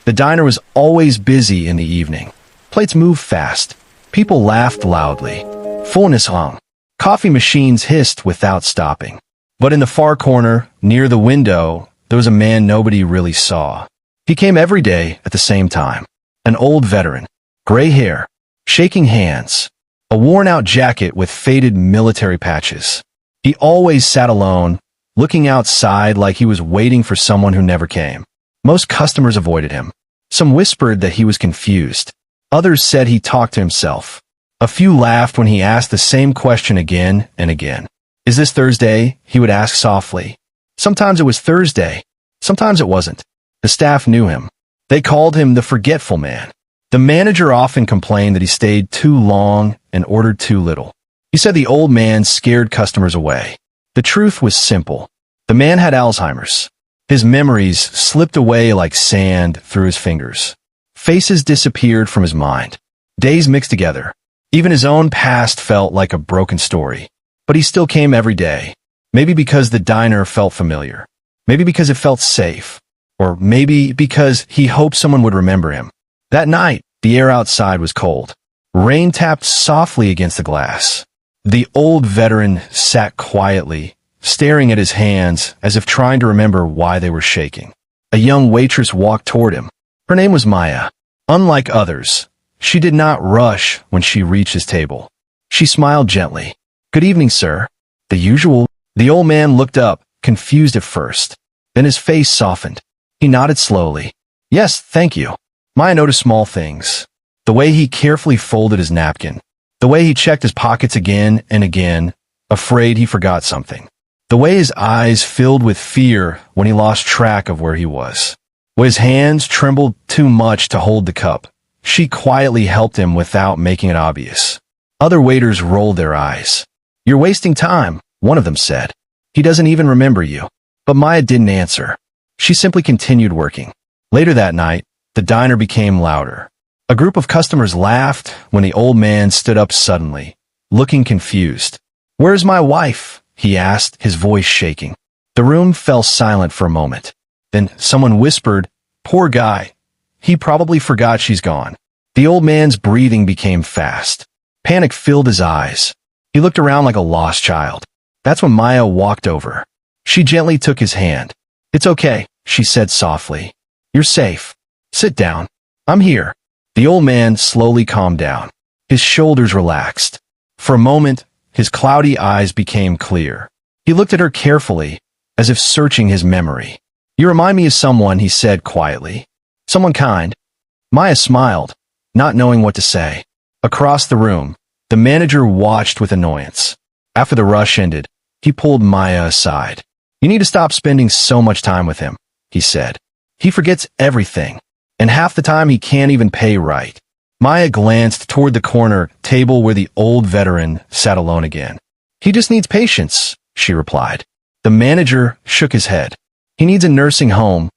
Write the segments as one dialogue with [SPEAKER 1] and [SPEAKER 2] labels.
[SPEAKER 1] The diner was always busy in the evening. Plates moved fast. People laughed loudly. Fullness hung. Coffee machines hissed without stopping. But in the far corner, near the window, there was a man nobody really saw. He came every day at the same time. An old veteran. Gray hair. Shaking hands. A worn-out jacket with faded military patches. He always sat alone, looking outside like he was waiting for someone who never came. Most customers avoided him. Some whispered that he was confused. Others said he talked to himself. A few laughed when he asked the same question again and again. "Is this Thursday?" he would ask softly. Sometimes it was Thursday. Sometimes it wasn't. The staff knew him. They called him the forgetful man. The manager often complained that he stayed too long and ordered too little. He said the old man scared customers away. The truth was simple. The man had Alzheimer's. His memories slipped away like sand through his fingers. Faces disappeared from his mind. Days mixed together. Even his own past felt like a broken story. But he still came every day. Maybe because the diner felt familiar. Maybe because it felt safe. Or maybe because he hoped someone would remember him. That night, the air outside was cold. Rain tapped softly against the glass. The old veteran sat quietly, staring at his hands as if trying to remember why they were shaking. A young waitress walked toward him. Her name was Maya. Unlike others, she did not rush when she reached his table. She smiled gently. "Good evening, sir." The usual. The old man looked up, confused at first. Then his face softened. He nodded slowly. "Yes, thank you." Maya noticed small things. The way he carefully folded his napkin. The way he checked his pockets again and again, afraid he forgot something. The way his eyes filled with fear when he lost track of where he was. When his hands trembled too much to hold the cup, she quietly helped him without making it obvious. Other waiters rolled their eyes. "You're wasting time," one of them said. "He doesn't even remember you." But Maya didn't answer. She simply continued working. Later that night, the diner became louder. A group of customers laughed when the old man stood up suddenly, looking confused. "Where's my wife?" he asked, his voice shaking. The room fell silent for a moment. Then someone whispered, "Poor guy. He probably forgot she's gone." The old man's breathing became fast. Panic filled his eyes. He looked around like a lost child. That's when Maya walked over. She gently took his hand. "It's okay," she said softly. "You're safe. Sit down. I'm here." The old man slowly calmed down. His shoulders relaxed. For a moment, his cloudy eyes became clear. He looked at her carefully, as if searching his memory. "You remind me of someone," he said quietly. "Someone kind." Maya smiled, not knowing what to say. Across the room, the manager watched with annoyance. After the rush ended, he pulled Maya aside. "You need to stop spending so much time with him," he said. "He forgets everything. And half the time he can't even pay right." Maya glanced toward the corner table where the old veteran sat alone again. "He just needs patience," she replied. The manager shook his head. "He needs a nursing home,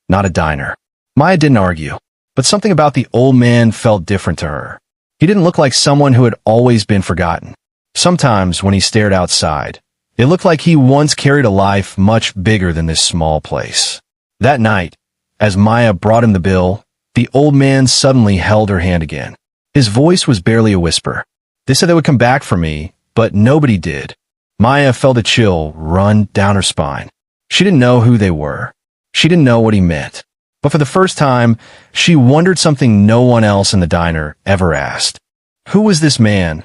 [SPEAKER 1] not a diner." Maya didn't argue, but something about the old man felt different to her. He didn't look like someone who had always been forgotten. Sometimes when he stared outside, it looked like he once carried a life much bigger than this small place. That night, as Maya brought him the bill, the old man suddenly held her hand again. His voice was barely a whisper. "They said they would come back for me, but nobody did." Maya felt a chill run down her spine. She didn't know who they were. She didn't know what he meant. But for the first time, she wondered something no one else in the diner ever asked. Who was this man?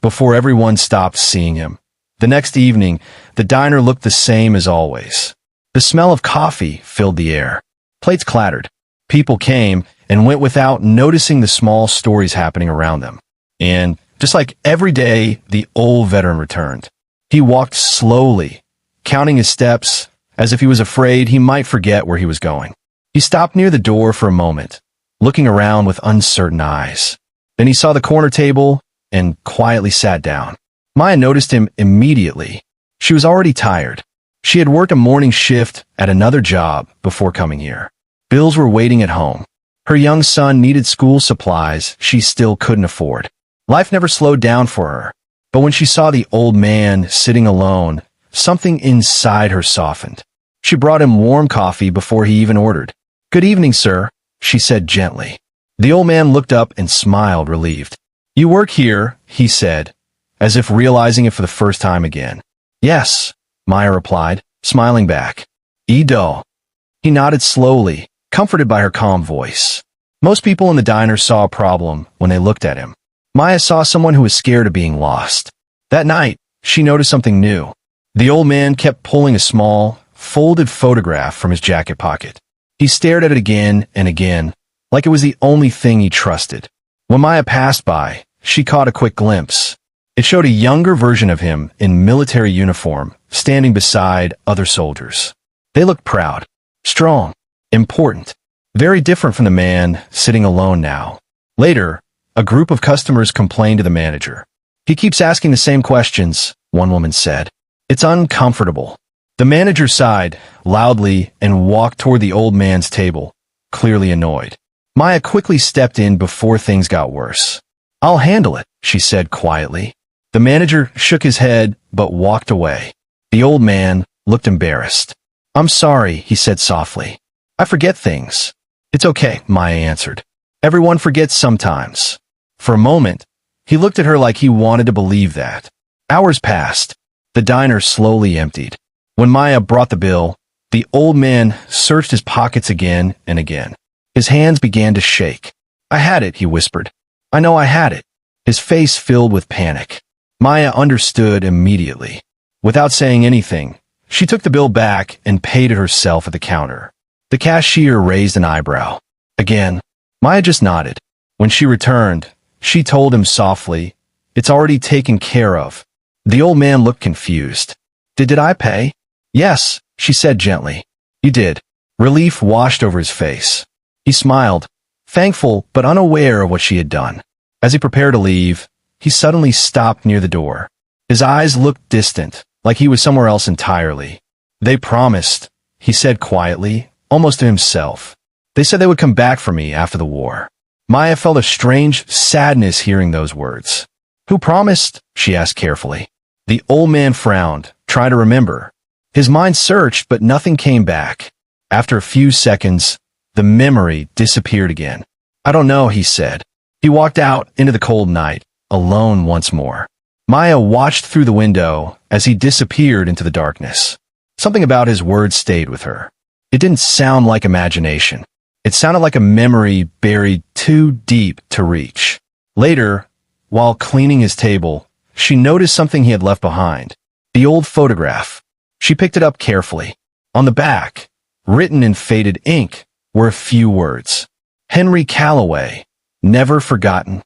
[SPEAKER 1] Before everyone stopped seeing him. The next evening, the diner looked the same as always. The smell of coffee filled the air. Plates clattered. People came and went without noticing the small stories happening around them. And, just like every day, the old veteran returned. He walked slowly, counting his steps, as if he was afraid he might forget where he was going. He stopped near the door for a moment, looking around with uncertain eyes. Then he saw the corner table and quietly sat down. Maya noticed him immediately. She was already tired. She had worked a morning shift at another job before coming here. Bills were waiting at home. Her young son needed school supplies she still couldn't afford. Life never slowed down for her. But when she saw the old man sitting alone, something inside her softened. She brought him warm coffee before he even ordered. "Good evening, sir," she said gently. The old man looked up and smiled, relieved. You work here, he said, as if realizing it for the first time again. Yes, Maya replied, smiling back. Edo. He nodded slowly, comforted by her calm voice. Most people in the diner saw a problem when they looked at him. Maya saw someone who was scared of being lost. That night, she noticed something new. The old man kept pulling a small, folded photograph from his jacket pocket. He stared at it again and again, like it was the only thing he trusted. When Maya passed by, she caught a quick glimpse. It showed a younger version of him in military uniform, standing beside other soldiers. They looked proud, strong, important, very different from the man sitting alone now. Later, a group of customers complained to the manager. He keeps asking the same questions, one woman said. It's uncomfortable. The manager sighed loudly and walked toward the old man's table, clearly annoyed. Maya quickly stepped in before things got worse. I'll handle it, she said quietly. The manager shook his head but walked away. The old man looked embarrassed. I'm sorry, he said softly. I forget things. It's okay, Maya answered. Everyone forgets sometimes. For a moment, he looked at her like he wanted to believe that. Hours passed. The diner slowly emptied. When Maya brought the bill, the old man searched his pockets again and again. His hands began to shake. I had it, he whispered. I know I had it. His face filled with panic. Maya understood immediately. Without saying anything, she took the bill back and paid it herself at the counter. The cashier raised an eyebrow. Again, Maya just nodded. When she returned, she told him softly, It's already taken care of. The old man looked confused. Did I pay? Yes, she said gently. You did. Relief washed over his face. He smiled, thankful but unaware of what she had done. As he prepared to leave, he suddenly stopped near the door. His eyes looked distant, like he was somewhere else entirely. They promised, he said quietly, almost to himself. They said they would come back for me after the war. Maya felt a strange sadness hearing those words. Who promised? She asked carefully. The old man frowned, trying to remember. His mind searched, but nothing came back. After a few seconds, the memory disappeared again. I don't know, he said. He walked out into the cold night, alone once more. Maya watched through the window as he disappeared into the darkness. Something about his words stayed with her. It didn't sound like imagination. It sounded like a memory buried too deep to reach. Later, while cleaning his table, she noticed something he had left behind. The old photograph. She picked it up carefully. On the back, written in faded ink, were a few words. Henry Calloway, never forgotten.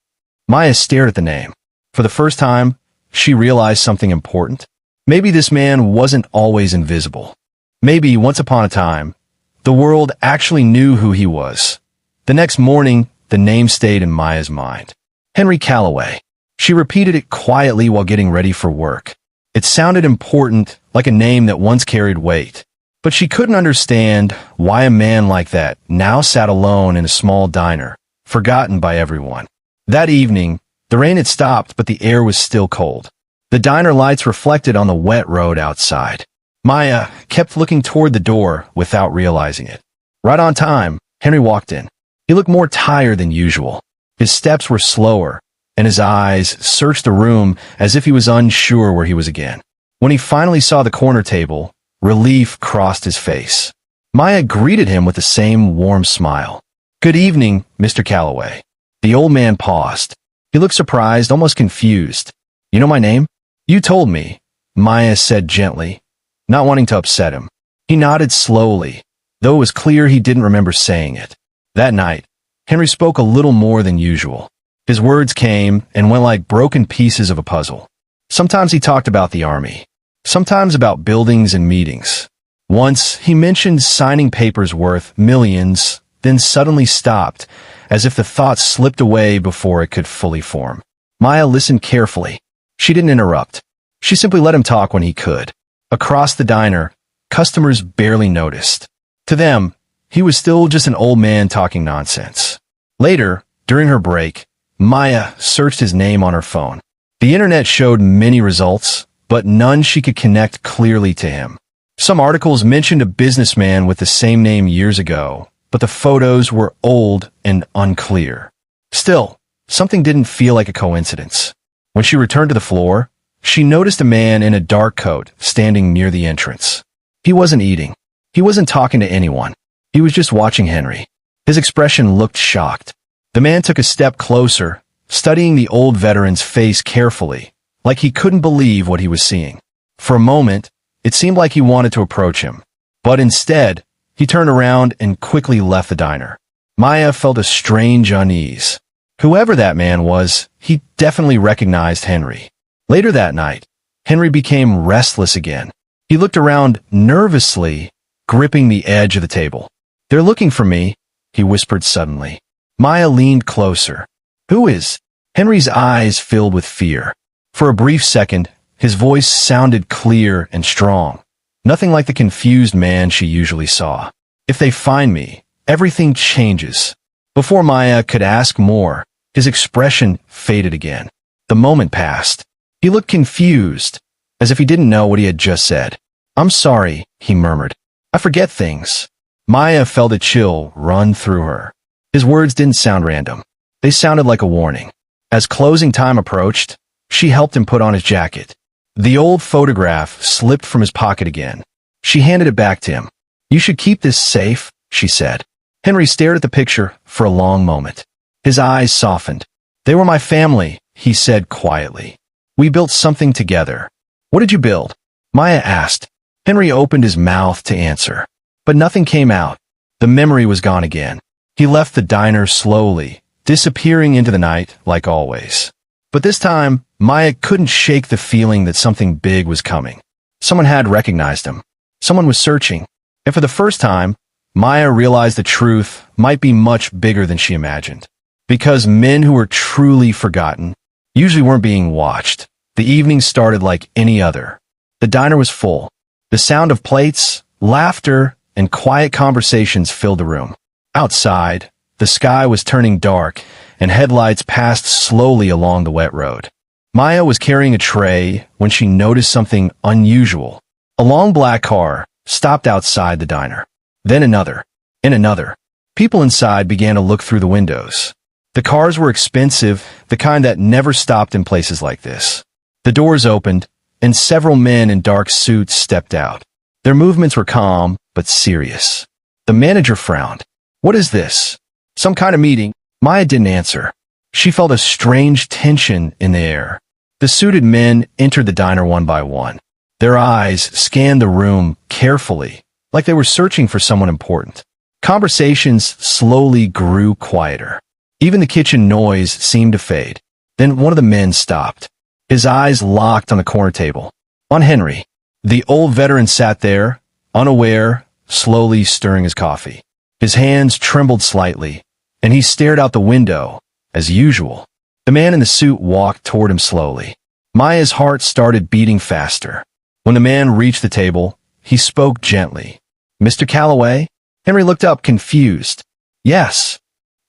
[SPEAKER 1] Maya stared at the name. For the first time, she realized something important. Maybe this man wasn't always invisible. Maybe, once upon a time, the world actually knew who he was. The next morning, the name stayed in Maya's mind. Henry Calloway. She repeated it quietly while getting ready for work. It sounded important, like a name that once carried weight. But she couldn't understand why a man like that now sat alone in a small diner, forgotten by everyone. That evening, the rain had stopped, but the air was still cold. The diner lights reflected on the wet road outside. Maya kept looking toward the door without realizing it. Right on time, Henry walked in. He looked more tired than usual. His steps were slower, and his eyes searched the room as if he was unsure where he was again. When he finally saw the corner table, relief crossed his face. Maya greeted him with the same warm smile. Good evening, Mr. Calloway. The old man paused. He looked surprised, almost confused. You know my name? You told me, Maya said gently, not wanting to upset him. He nodded slowly, though it was clear he didn't remember saying it. That night, Henry spoke a little more than usual. His words came and went like broken pieces of a puzzle. Sometimes he talked about the army, sometimes about buildings and meetings. Once, he mentioned signing papers worth millions, then suddenly stopped, as if the thought slipped away before it could fully form. Maya listened carefully. She didn't interrupt. She simply let him talk when he could. Across the diner, customers barely noticed. To them, he was still just an old man talking nonsense. Later, during her break, Maya searched his name on her phone. The internet showed many results, but none she could connect clearly to him. Some articles mentioned a businessman with the same name years ago, but the photos were old and unclear. Still, something didn't feel like a coincidence. When she returned to the floor, she noticed a man in a dark coat standing near the entrance. He wasn't eating. He wasn't talking to anyone. He was just watching Henry. His expression looked shocked. The man took a step closer, studying the old veteran's face carefully, like he couldn't believe what he was seeing. For a moment, it seemed like he wanted to approach him. But instead, he turned around and quickly left the diner. Maya felt a strange unease. Whoever that man was, he definitely recognized Henry. Later that night, Henry became restless again. He looked around nervously, gripping the edge of the table. "They're looking for me," he whispered suddenly. Maya leaned closer. "Who is?" Henry's eyes filled with fear. For a brief second, his voice sounded clear and strong, nothing like the confused man she usually saw. "If they find me, everything changes." Before Maya could ask more, his expression faded again. The moment passed. He looked confused, as if he didn't know what he had just said. "I'm sorry," he murmured. "I forget things." Maya felt a chill run through her. His words didn't sound random. They sounded like a warning. As closing time approached, she helped him put on his jacket. The old photograph slipped from his pocket again. She handed it back to him. "You should keep this safe," she said. Henry stared at the picture for a long moment. His eyes softened. "They were my family," he said quietly. "We built something together." "What did you build?" Maya asked. Henry opened his mouth to answer, but nothing came out. The memory was gone again. He left the diner slowly, disappearing into the night like always. But this time, Maya couldn't shake the feeling that something big was coming. Someone had recognized him. Someone was searching. And for the first time, Maya realized the truth might be much bigger than she imagined. Because men who were truly forgotten usually weren't being watched. The evening started like any other. The diner was full. The sound of plates, laughter, and quiet conversations filled the room. Outside, the sky was turning dark, and headlights passed slowly along the wet road. Maya was carrying a tray when she noticed something unusual. A long black car stopped outside the diner. Then another, and another. People inside began to look through the windows. The cars were expensive, the kind that never stopped in places like this. The doors opened, and several men in dark suits stepped out. Their movements were calm, but serious. The manager frowned. "What is this? Some kind of meeting?" Maya didn't answer. She felt a strange tension in the air. The suited men entered the diner one by one. Their eyes scanned the room carefully, like they were searching for someone important. Conversations slowly grew quieter. Even the kitchen noise seemed to fade. Then one of the men stopped. His eyes locked on the corner table. On Henry. The old veteran sat there, unaware, slowly stirring his coffee. His hands trembled slightly, and he stared out the window, as usual. The man in the suit walked toward him slowly. Maya's heart started beating faster. When the man reached the table, he spoke gently. "Mr. Calloway?" Henry looked up, confused. "Yes."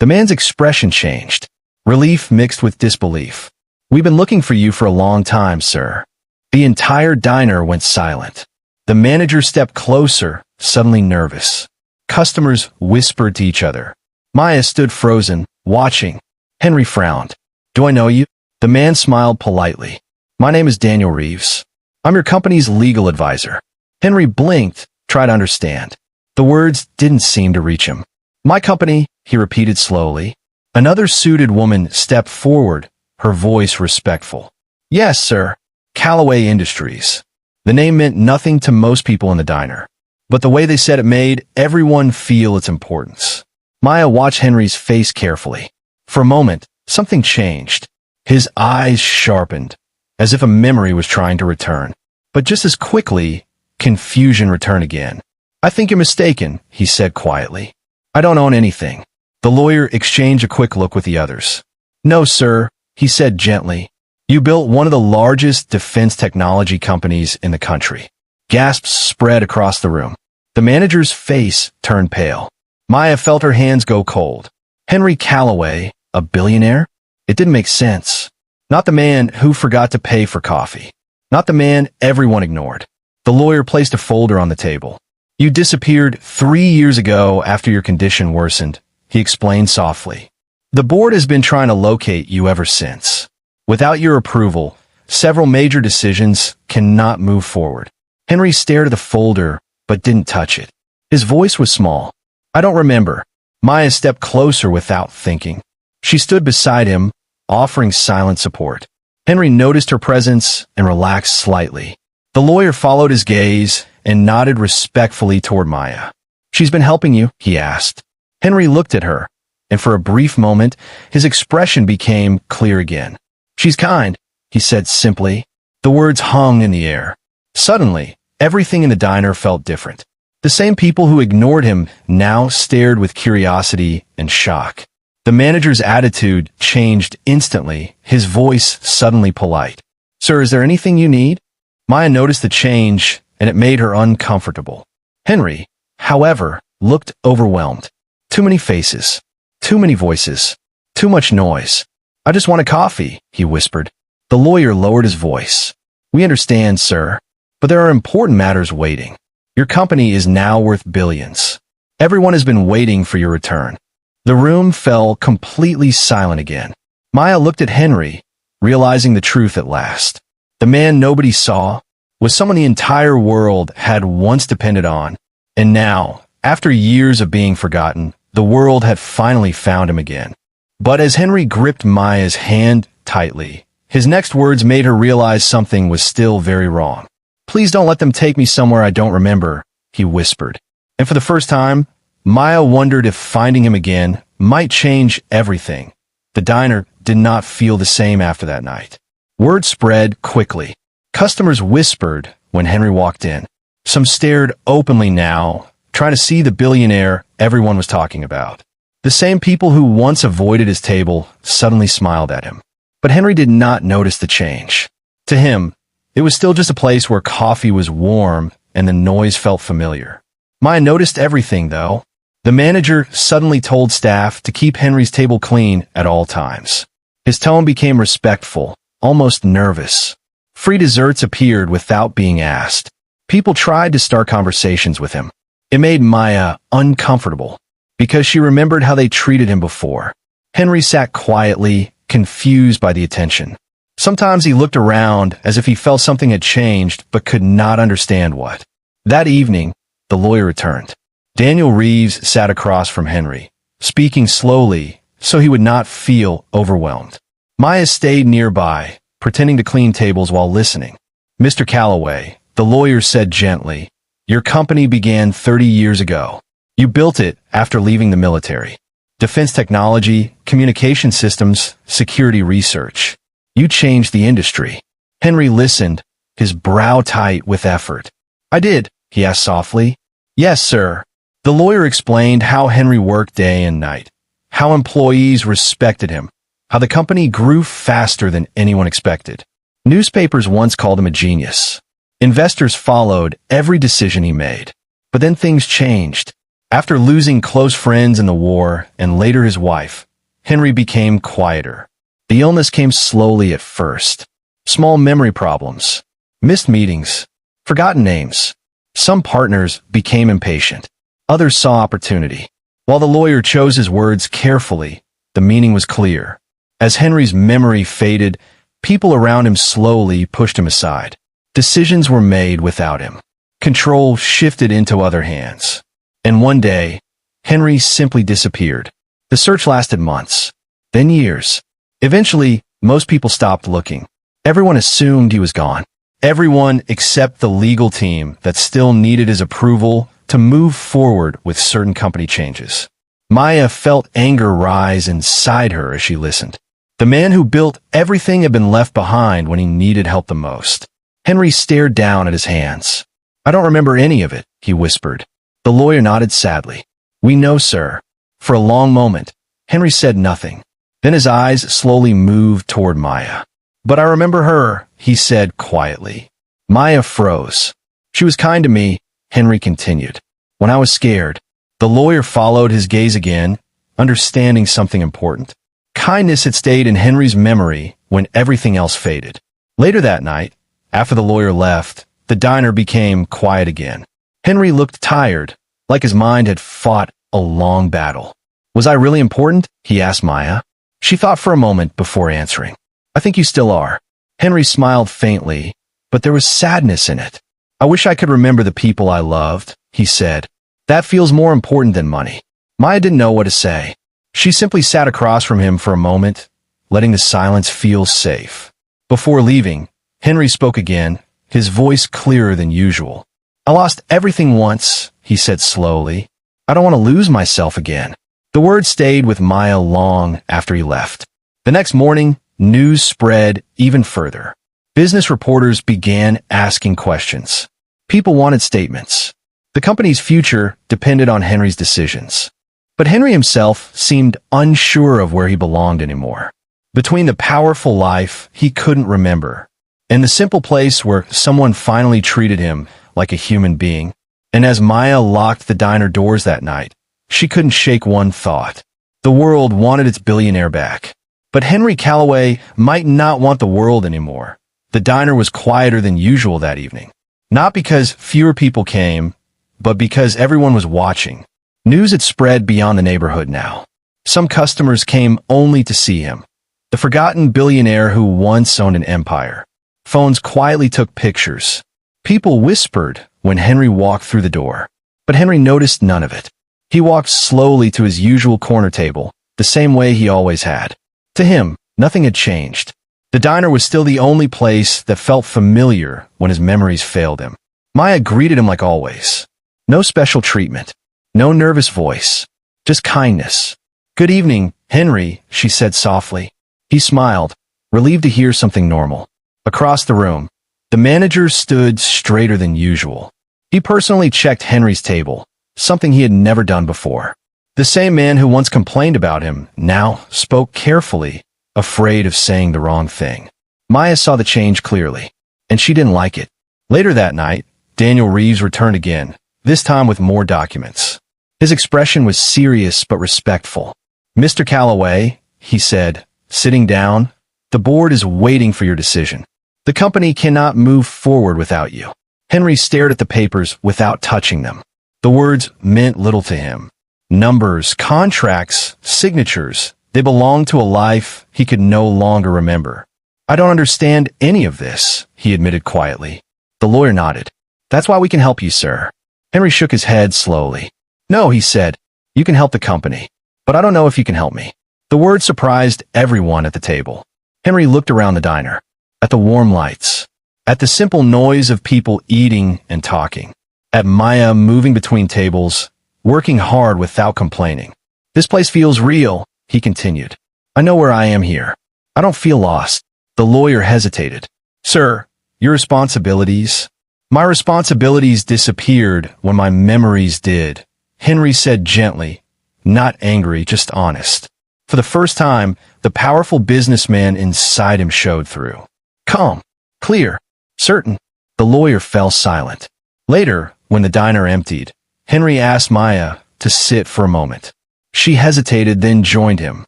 [SPEAKER 1] The man's expression changed. Relief mixed with disbelief. "We've been looking for you for a long time, sir." The entire diner went silent. The manager stepped closer, suddenly nervous. Customers whispered to each other. Maya stood frozen, watching. Henry frowned. "Do I know you?" The man smiled politely. "My name is Daniel Reeves. I'm your company's legal advisor." Henry blinked, trying to understand. The words didn't seem to reach him. "My company," he repeated slowly. Another suited woman stepped forward, her voice respectful. "Yes, sir. Calloway Industries." The name meant nothing to most people in the diner, but the way they said it made everyone feel its importance. Maya watched Henry's face carefully. For a moment, something changed. His eyes sharpened, as if a memory was trying to return. But just as quickly, confusion returned again. "I think you're mistaken," he said quietly. "I don't own anything." The lawyer exchanged a quick look with the others. "No, sir," he said gently. "You built one of the largest defense technology companies in the country." Gasps spread across the room. The manager's face turned pale. Maya felt her hands go cold. Henry Calloway, a billionaire? It didn't make sense. Not the man who forgot to pay for coffee. Not the man everyone ignored. The lawyer placed a folder on the table. You disappeared 3 years ago after your condition worsened, he explained softly. The board has been trying to locate you ever since. Without your approval, several major decisions cannot move forward. Henry stared at the folder, but didn't touch it. His voice was small. I don't remember. Maya stepped closer without thinking. She stood beside him, offering silent support. Henry noticed her presence and relaxed slightly. The lawyer followed his gaze and nodded respectfully toward Maya. She's been helping you, he asked. Henry looked at her, and for a brief moment, his expression became clear again. She's kind, he said simply. The words hung in the air. Suddenly, everything in the diner felt different. The same people who ignored him now stared with curiosity and shock. The manager's attitude changed instantly, his voice suddenly polite. Sir, is there anything you need? Maya noticed the change, and it made her uncomfortable. Henry, however, looked overwhelmed. Too many faces. Too many voices. Too much noise. I just want a coffee, he whispered. The lawyer lowered his voice. We understand, sir, but there are important matters waiting. Your company is now worth billions. Everyone has been waiting for your return. The room fell completely silent again. Maya looked at Henry, realizing the truth at last. The man nobody saw was someone the entire world had once depended on, and now, after years of being forgotten, the world had finally found him again. But as Henry gripped Maya's hand tightly, his next words made her realize something was still very wrong. Please don't let them take me somewhere I don't remember, he whispered. And for the first time, Maya wondered if finding him again might change everything. The diner did not feel the same after that night. Word spread quickly. Customers whispered when Henry walked in. Some stared openly now, trying to see the billionaire everyone was talking about. The same people who once avoided his table suddenly smiled at him. But Henry did not notice the change. To him, it was still just a place where coffee was warm and the noise felt familiar. Maya noticed everything, though. The manager suddenly told staff to keep Henry's table clean at all times. His tone became respectful, almost nervous. Free desserts appeared without being asked. People tried to start conversations with him. It made Maya uncomfortable, because she remembered how they treated him before. Henry sat quietly, confused by the attention. Sometimes he looked around as if he felt something had changed but could not understand what. That evening, the lawyer returned. Daniel Reeves sat across from Henry, speaking slowly so he would not feel overwhelmed. Maya stayed nearby, pretending to clean tables while listening. Mr. Calloway, the lawyer said gently, your company began 30 years ago. You built it after leaving the military. Defense technology, communication systems, security research. You changed the industry. Henry listened, his brow tight with effort. I did, he asked softly. Yes, sir. The lawyer explained how Henry worked day and night, how employees respected him, how the company grew faster than anyone expected. Newspapers once called him a genius. Investors followed every decision he made. But then things changed. After losing close friends in the war and later his wife, Henry became quieter. The illness came slowly at first. Small memory problems, missed meetings, forgotten names. Some partners became impatient. Others saw opportunity. While the lawyer chose his words carefully, the meaning was clear. As Henry's memory faded, people around him slowly pushed him aside. Decisions were made without him. Control shifted into other hands. And one day, Henry simply disappeared. The search lasted months, then years. Eventually, most people stopped looking. Everyone assumed he was gone. Everyone except the legal team that still needed his approval to move forward with certain company changes. Maya felt anger rise inside her as she listened. The man who built everything had been left behind when he needed help the most. Henry stared down at his hands. I don't remember any of it, he whispered. The lawyer nodded sadly. We know, sir. For a long moment, Henry said nothing. Then his eyes slowly moved toward Maya. But I remember her, he said quietly. Maya froze. She was kind to me, Henry continued. When I was scared, the lawyer followed his gaze again, understanding something important. Kindness had stayed in Henry's memory when everything else faded. Later that night, after the lawyer left, the diner became quiet again. Henry looked tired, like his mind had fought a long battle. Was I really important? He asked Maya. She thought for a moment before answering. I think you still are. Henry smiled faintly, but there was sadness in it. I wish I could remember the people I loved, he said. That feels more important than money. Maya didn't know what to say. She simply sat across from him for a moment, letting the silence feel safe. Before leaving, Henry spoke again, his voice clearer than usual. I lost everything once, he said slowly. I don't want to lose myself again. The words stayed with Maya long after he left. The next morning, news spread even further. Business reporters began asking questions. People wanted statements. The company's future depended on Henry's decisions. But Henry himself seemed unsure of where he belonged anymore. Between the powerful life he couldn't remember, and the simple place where someone finally treated him like a human being, and as Maya locked the diner doors that night, she couldn't shake one thought. The world wanted its billionaire back. But Henry Calloway might not want the world anymore. The diner was quieter than usual that evening. Not because fewer people came, but because everyone was watching. News had spread beyond the neighborhood now. Some customers came only to see him. The forgotten billionaire who once owned an empire. Phones quietly took pictures. People whispered when Henry walked through the door. But Henry noticed none of it. He walked slowly to his usual corner table, the same way he always had. To him, nothing had changed. The diner was still the only place that felt familiar when his memories failed him. Maya greeted him like always. No special treatment. No nervous voice. Just kindness. Good evening, Henry, she said softly. He smiled, relieved to hear something normal. Across the room, the manager stood straighter than usual. He personally checked Henry's table, something he had never done before. The same man who once complained about him now spoke carefully, afraid of saying the wrong thing. Maya saw the change clearly, and she didn't like it. Later that night, Daniel Reeves returned again, this time with more documents. His expression was serious but respectful. Mr. Calloway, he said, sitting down, the board is waiting for your decision. The company cannot move forward without you. Henry stared at the papers without touching them. The words meant little to him. Numbers, contracts, signatures, they belonged to a life he could no longer remember. I don't understand any of this, he admitted quietly. The lawyer nodded. That's why we can help you, sir. Henry shook his head slowly. No, he said, you can help the company, but I don't know if you can help me. The word surprised everyone at the table. Henry looked around the diner, at the warm lights, at the simple noise of people eating and talking, at Maya moving between tables, working hard without complaining. This place feels real, he continued. I know where I am here. I don't feel lost. The lawyer hesitated. Sir, your responsibilities? My responsibilities disappeared when my memories did, Henry said gently, not angry, just honest. For the first time, the powerful businessman inside him showed through. Calm, clear, certain. The lawyer fell silent. Later, when the diner emptied, Henry asked Maya to sit for a moment. She hesitated, then joined him.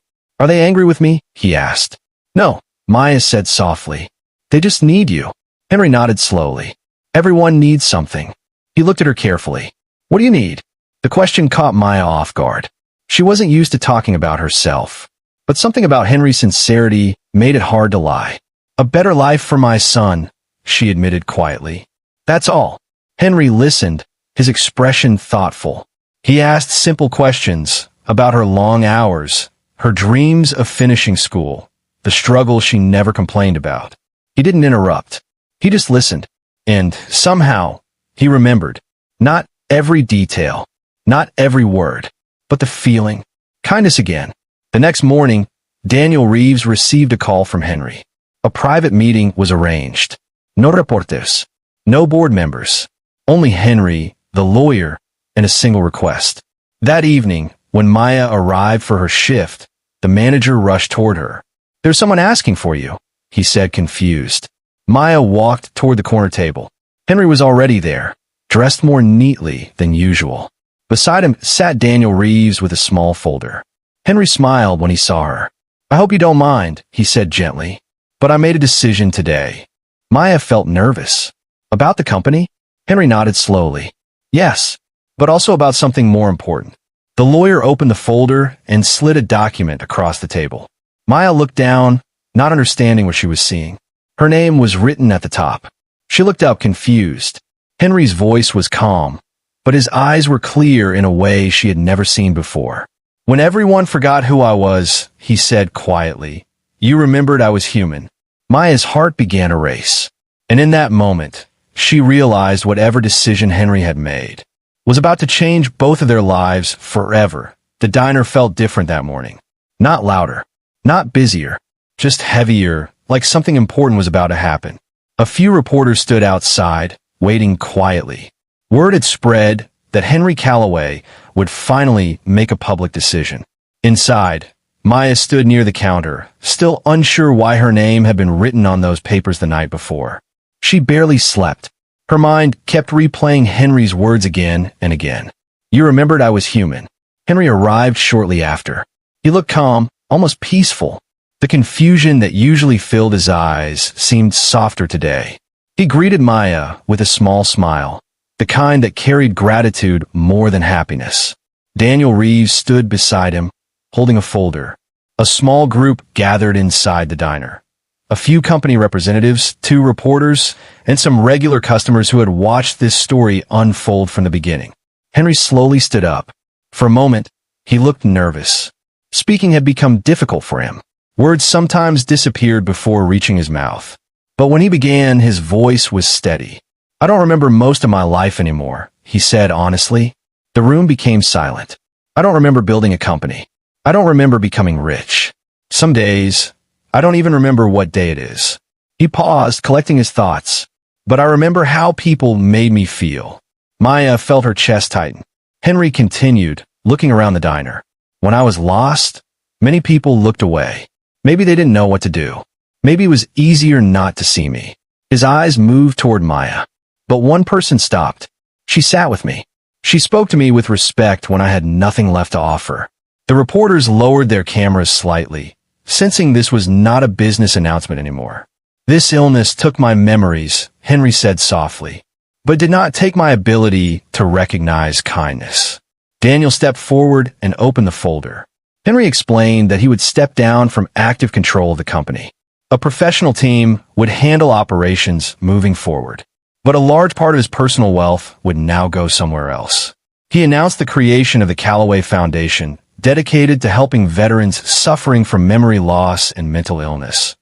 [SPEAKER 1] Are they angry with me? He asked. No, Maya said softly. They just need you. Henry nodded slowly. Everyone needs something. He looked at her carefully. What do you need? The question caught Maya off guard. She wasn't used to talking about herself, but something about Henry's sincerity made it hard to lie. A better life for my son, she admitted quietly. That's all. Henry listened, his expression thoughtful. He asked simple questions about her long hours, her dreams of finishing school, the struggle she never complained about. He didn't interrupt. He just listened. And somehow, he remembered. Not every detail, not every word, but the feeling. Kindness again. The next morning, Daniel Reeves received a call from Henry. A private meeting was arranged. No reporters, no board members, only Henry, the lawyer, and a single request. That evening, when Maya arrived for her shift, the manager rushed toward her. There's someone asking for you, he said, confused. Maya walked toward the corner table. Henry was already there, dressed more neatly than usual. Beside him sat Daniel Reeves with a small folder. Henry smiled when he saw her. I hope you don't mind, he said gently, but I made a decision today. Maya felt nervous. About the company? Henry nodded slowly. Yes, but also about something more important. The lawyer opened the folder and slid a document across the table. Maya looked down, not understanding what she was seeing. Her name was written at the top. She looked up confused. Henry's voice was calm, but his eyes were clear in a way she had never seen before. When everyone forgot who I was, he said quietly, you remembered I was human. Maya's heart began a race. And in that moment, she realized whatever decision Henry had made was about to change both of their lives forever. The diner felt different that morning. Not louder, not busier, just heavier, like something important was about to happen. A few reporters stood outside, waiting quietly. Word had spread that Henry Calloway would finally make a public decision. Inside, Maya stood near the counter, still unsure why her name had been written on those papers the night before. She barely slept. Her mind kept replaying Henry's words again and again. You remembered I was human. Henry arrived shortly after. He looked calm, almost peaceful. The confusion that usually filled his eyes seemed softer today. He greeted Maya with a small smile, the kind that carried gratitude more than happiness. Daniel Reeves stood beside him, holding a folder. A small group gathered inside the diner. A few company representatives, 2 reporters, and some regular customers who had watched this story unfold from the beginning. Henry slowly stood up. For a moment, he looked nervous. Speaking had become difficult for him. Words sometimes disappeared before reaching his mouth. But when he began, his voice was steady. I don't remember most of my life anymore, he said honestly. The room became silent. I don't remember building a company. I don't remember becoming rich. Some days, I don't even remember what day it is. He paused, collecting his thoughts. But I remember how people made me feel. Maya felt her chest tighten. Henry continued, looking around the diner. When I was lost, many people looked away. Maybe they didn't know what to do. Maybe it was easier not to see me. His eyes moved toward Maya. But one person stopped. She sat with me. She spoke to me with respect when I had nothing left to offer. The reporters lowered their cameras slightly, sensing this was not a business announcement anymore. This illness took my memories, Henry said softly, but did not take my ability to recognize kindness. Daniel stepped forward and opened the folder. Henry explained that he would step down from active control of the company. A professional team would handle operations moving forward, but a large part of his personal wealth would now go somewhere else. He announced the creation of the Calloway Foundation, dedicated to helping veterans suffering from memory loss and mental illness.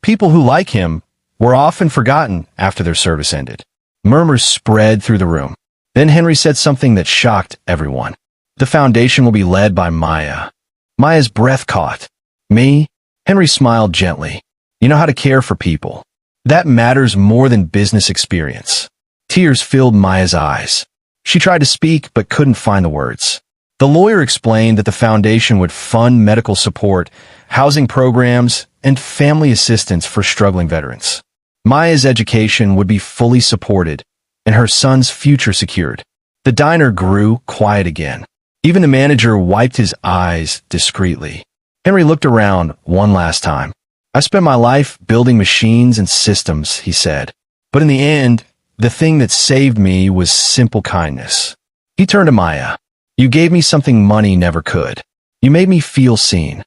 [SPEAKER 1] People who, like him, were often forgotten after their service ended. Murmurs spread through the room. Then Henry said something that shocked everyone. The foundation will be led by Maya. Maya's breath caught. Me? Henry smiled gently. You know how to care for people. That matters more than business experience. Tears filled Maya's eyes. She tried to speak but couldn't find the words. The lawyer explained that the foundation would fund medical support, housing programs, and family assistance for struggling veterans. Maya's education would be fully supported, and her son's future secured. The diner grew quiet again. Even the manager wiped his eyes discreetly. Henry looked around one last time. I spent my life building machines and systems, he said. But in the end, the thing that saved me was simple kindness. He turned to Maya. You gave me something money never could. You made me feel seen.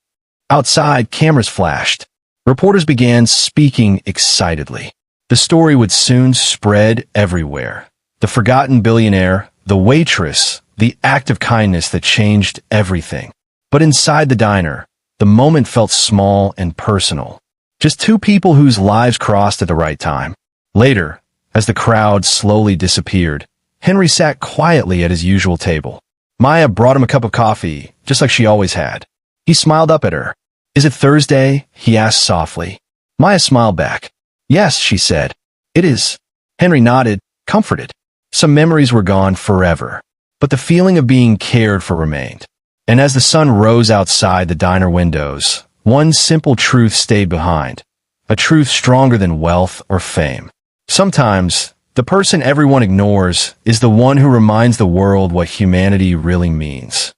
[SPEAKER 1] Outside, cameras flashed. Reporters began speaking excitedly. The story would soon spread everywhere. The forgotten billionaire, the waitress, the act of kindness that changed everything. But inside the diner, the moment felt small and personal. Just 2 people whose lives crossed at the right time. Later, as the crowd slowly disappeared, Henry sat quietly at his usual table. Maya brought him a cup of coffee, just like she always had. He smiled up at her. Is it Thursday? He asked softly. Maya smiled back. Yes, she said. It is. Henry nodded, comforted. Some memories were gone forever, but the feeling of being cared for remained. And as the sun rose outside the diner windows, one simple truth stayed behind, a truth stronger than wealth or fame. Sometimes, the person everyone ignores is the one who reminds the world what humanity really means.